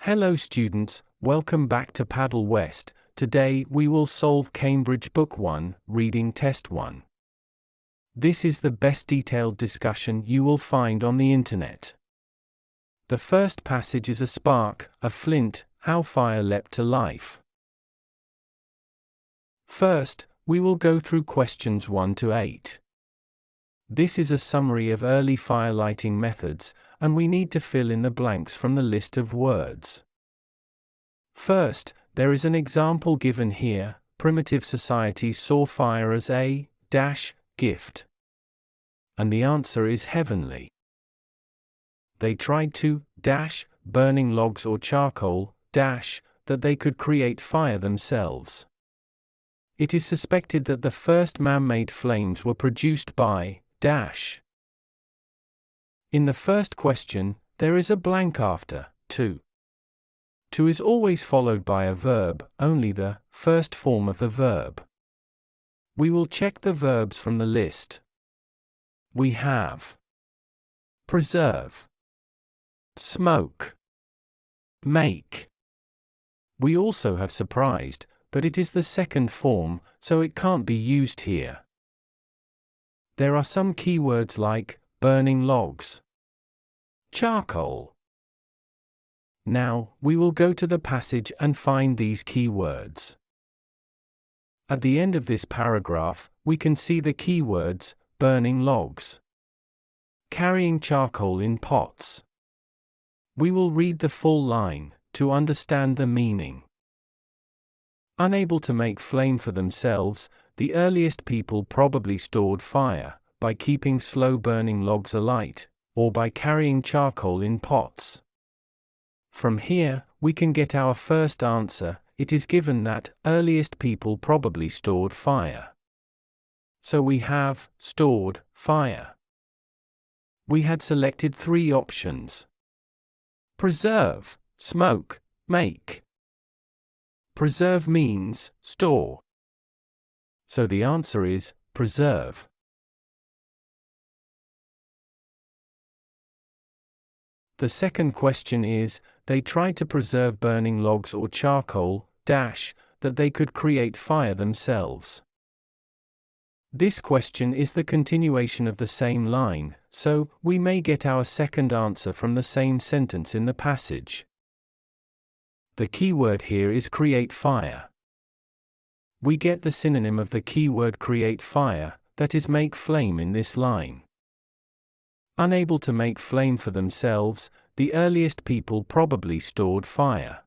Hello students, welcome back to Paddle West. Today we will solve Cambridge Book 1, Reading Test 1. This is the best detailed discussion you will find on the internet. The first passage is a spark, a flint, how fire leapt to life. First, we will go through questions 1 to 8. This is a summary of early fire lighting methods, and we need to fill in the blanks from the list of words. First, there is an example given here. Primitive societies saw fire as a gift. And the answer is heavenly. They tried to burning logs or charcoal that they could create fire themselves. It is suspected that the first man-made flames were produced by In the first question, there is a blank after to. To is always followed by a verb, only the first form of the verb. We will check the verbs from the list. We have preserve, smoke, make. We also have surprised, but it is the second form, so it can't be used here. There are some keywords like burning logs, charcoal. Now, we will go to the passage and find these keywords. At the end of this paragraph, we can see the keywords, burning logs, carrying charcoal in pots. We will read the full line, to understand the meaning. Unable to make flame for themselves, the earliest people probably stored fire, by keeping slow-burning logs alight, or by carrying charcoal in pots. From here, we can get our first answer. It is given that earliest people probably stored fire. So we have stored fire. We had selected 3 options: preserve, smoke, make. Preserve means store. So the answer is preserve. The second question is, they tried to preserve burning logs or charcoal that they could create fire themselves. This question is the continuation of the same line, so we may get our second answer from the same sentence in the passage. The keyword here is create fire. We get the synonym of the keyword create fire, that is make flame in this line. Unable to make flame for themselves, the earliest people probably stored fire.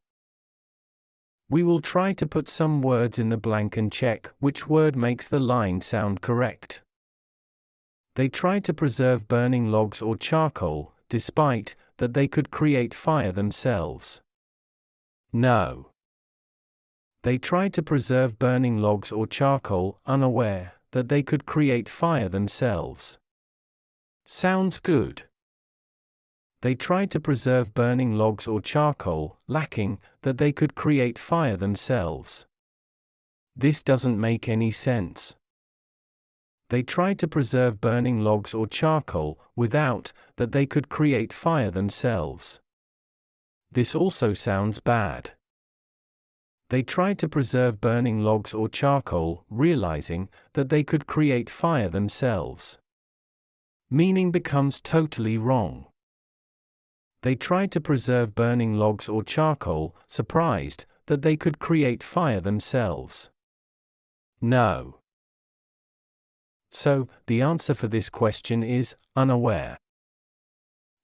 We will try to put some words in the blank and check which word makes the line sound correct. They tried to preserve burning logs or charcoal, despite that they could create fire themselves. No. They tried to preserve burning logs or charcoal, unaware that they could create fire themselves. Sounds good. They tried to preserve burning logs or charcoal, lacking that they could create fire themselves. This doesn't make any sense. They tried to preserve burning logs or charcoal, without that they could create fire themselves. This also sounds bad. They tried to preserve burning logs or charcoal, realizing that they could create fire themselves. Meaning becomes totally wrong. They tried to preserve burning logs or charcoal, surprised that they could create fire themselves. No. So, the answer for this question is unaware.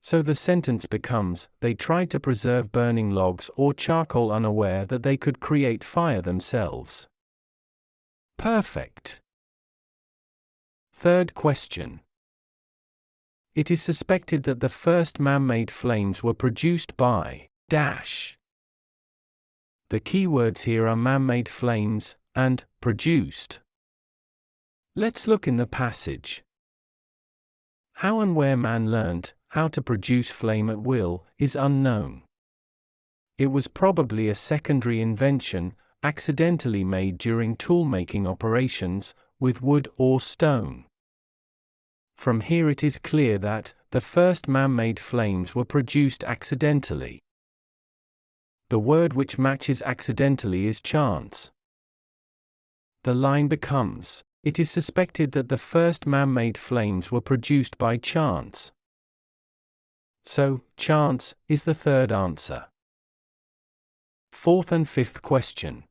So the sentence becomes, they tried to preserve burning logs or charcoal unaware that they could create fire themselves. Perfect. Third question. It is suspected that the first man-made flames were produced by The keywords here are man-made flames and produced. Let's look in the passage. How and where man learned how to produce flame at will is unknown. It was probably a secondary invention, accidentally made during tool-making operations, with wood or stone. From here it is clear that the first man-made flames were produced accidentally. The word which matches accidentally is chance. The line becomes, it is suspected that the first man-made flames were produced by chance. So, chance is the third answer. Fourth and fifth question.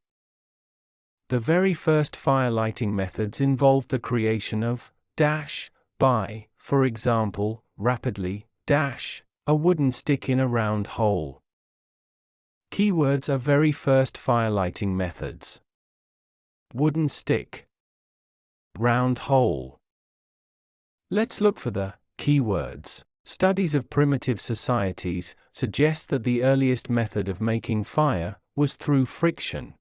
The very first fire lighting methods involved the creation of dash by, for example, rapidly dash a wooden stick in a round hole. Keywords are very first fire lighting methods. Wooden stick. Round hole. Let's look for the keywords. Studies of primitive societies suggest that the earliest method of making fire was through friction.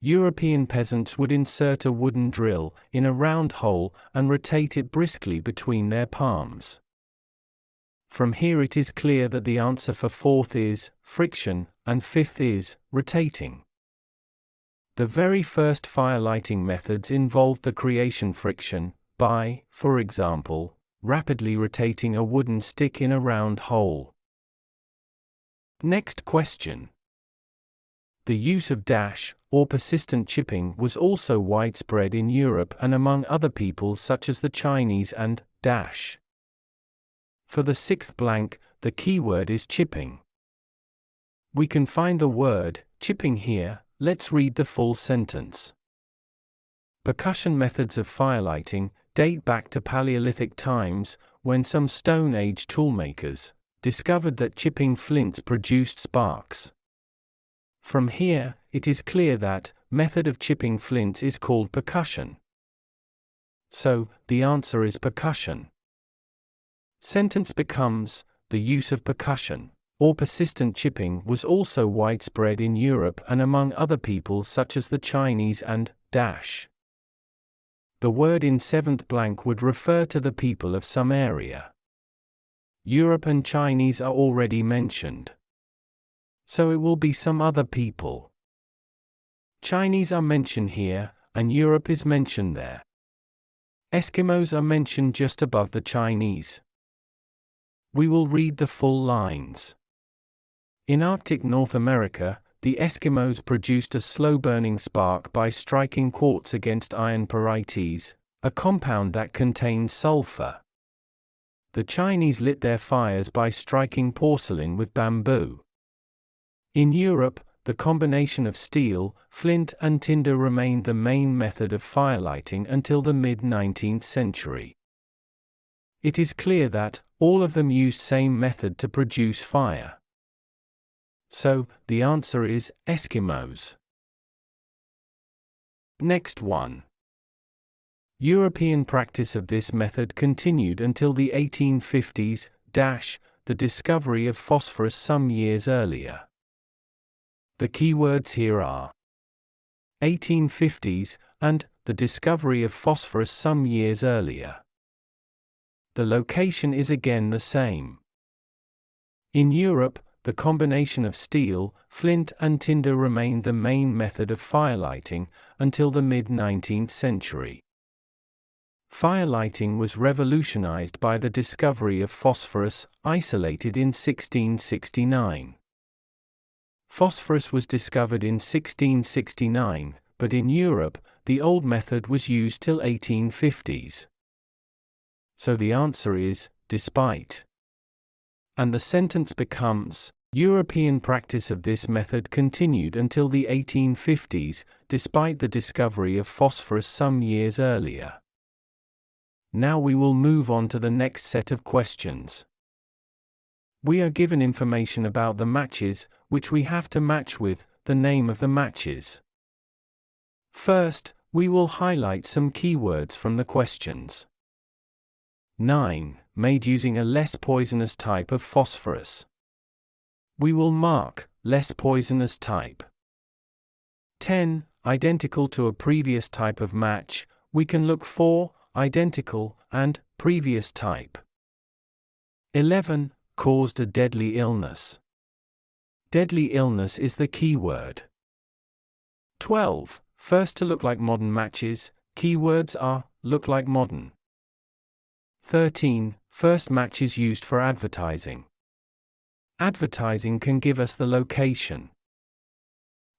European peasants would insert a wooden drill in a round hole and rotate it briskly between their palms. From here it is clear that the answer for fourth is friction, and fifth is rotating. The very first fire lighting methods involved the creation friction by, for example, rapidly rotating a wooden stick in a round hole. Next question. The use of dash, or persistent chipping, was also widespread in Europe and among other peoples such as the Chinese and dash. For the sixth blank, the keyword is chipping. We can find the word chipping here. Let's read the full sentence. Percussion methods of firelighting date back to Paleolithic times, when some Stone Age toolmakers discovered that chipping flints produced sparks. From here, it is clear that method of chipping flints is called percussion. So, the answer is percussion. Sentence becomes, the use of percussion, or persistent chipping, was also widespread in Europe and among other peoples such as the Chinese and dash. The word in seventh blank would refer to the people of some area. Europe and Chinese are already mentioned. So it will be some other people. Chinese are mentioned here, and Europe is mentioned there. Eskimos are mentioned just above the Chinese. We will read the full lines. In Arctic North America, the Eskimos produced a slow-burning spark by striking quartz against iron pyrites, a compound that contains sulfur. The Chinese lit their fires by striking porcelain with bamboo. In Europe, the combination of steel, flint and tinder remained the main method of firelighting until the mid-19th century. It is clear that all of them used same method to produce fire. So, the answer is Eskimos. Next one. European practice of this method continued until the 1850s, the discovery of phosphorus some years earlier. The keywords here are 1850s and the discovery of phosphorus some years earlier. The location is again the same. In Europe, the combination of steel, flint and tinder remained the main method of firelighting until the mid-19th century. Firelighting was revolutionized by the discovery of phosphorus, isolated in 1669. Phosphorus was discovered in 1669, but in Europe, the old method was used till 1850s. So the answer is, despite. And the sentence becomes, European practice of this method continued until the 1850s, despite the discovery of phosphorus some years earlier. Now we will move on to the next set of questions. We are given information about the matches, which we have to match with the name of the matches. First, we will highlight some keywords from the questions. 9. Made using a less poisonous type of phosphorus. We will mark less poisonous type. 10. Identical to a previous type of match, we can look for identical and previous type. 11. Caused a deadly illness. Deadly illness is the keyword. 12. First to look like modern matches, keywords are look like modern. 13. First matches used for advertising. Advertising can give us the location.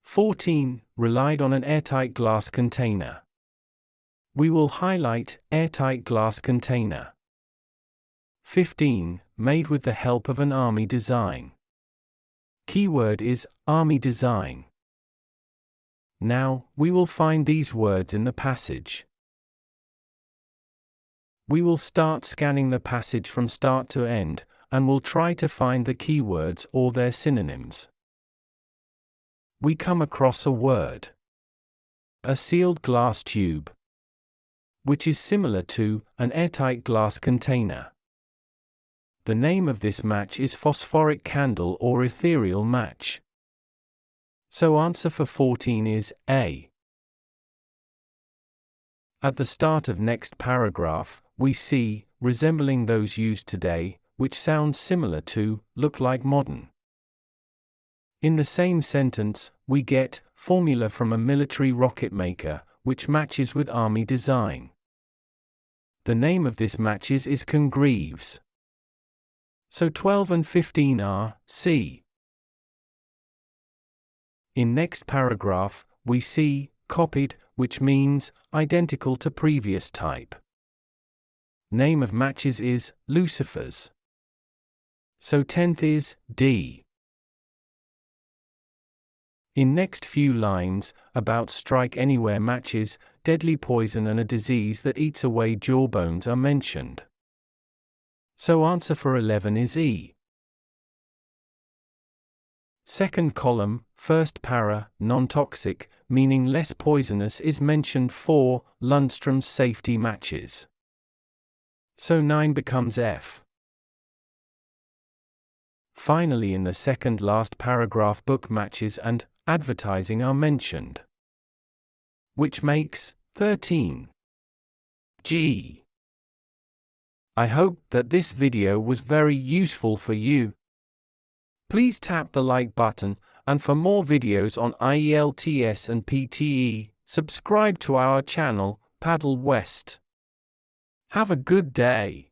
14. Relied on an airtight glass container. We will highlight airtight glass container. 15. Made with the help of an army design. Keyword is army design. Now, we will find these words in the passage. We will start scanning the passage from start to end, and will try to find the keywords or their synonyms. We come across a word. A sealed glass tube, which is similar to an airtight glass container. The name of this match is phosphoric candle or ethereal match. So answer for 14 is A. At the start of next paragraph, we see, resembling those used today, which sounds similar to, look like modern. In the same sentence, we get, formula from a military rocket maker, which matches with army design. The name of this matches is Congreves. So 12 and 15 are C. In next paragraph, we see, copied, which means, identical to previous type. Name of matches is, Lucifers. So 10th is, D. In next few lines, about strike anywhere matches, deadly poison and a disease that eats away jawbones are mentioned. So answer for 11 is E. Second column, first para, non-toxic, meaning less poisonous is mentioned for, Lundstrom's safety matches. So 9 becomes F. Finally, in the second last paragraph, book matches and advertising are mentioned, which makes 13 G. I hope that this video was very useful for you. Please tap the like button, and for more videos on IELTS and PTE, subscribe to our channel, Paddle West. Have a good day.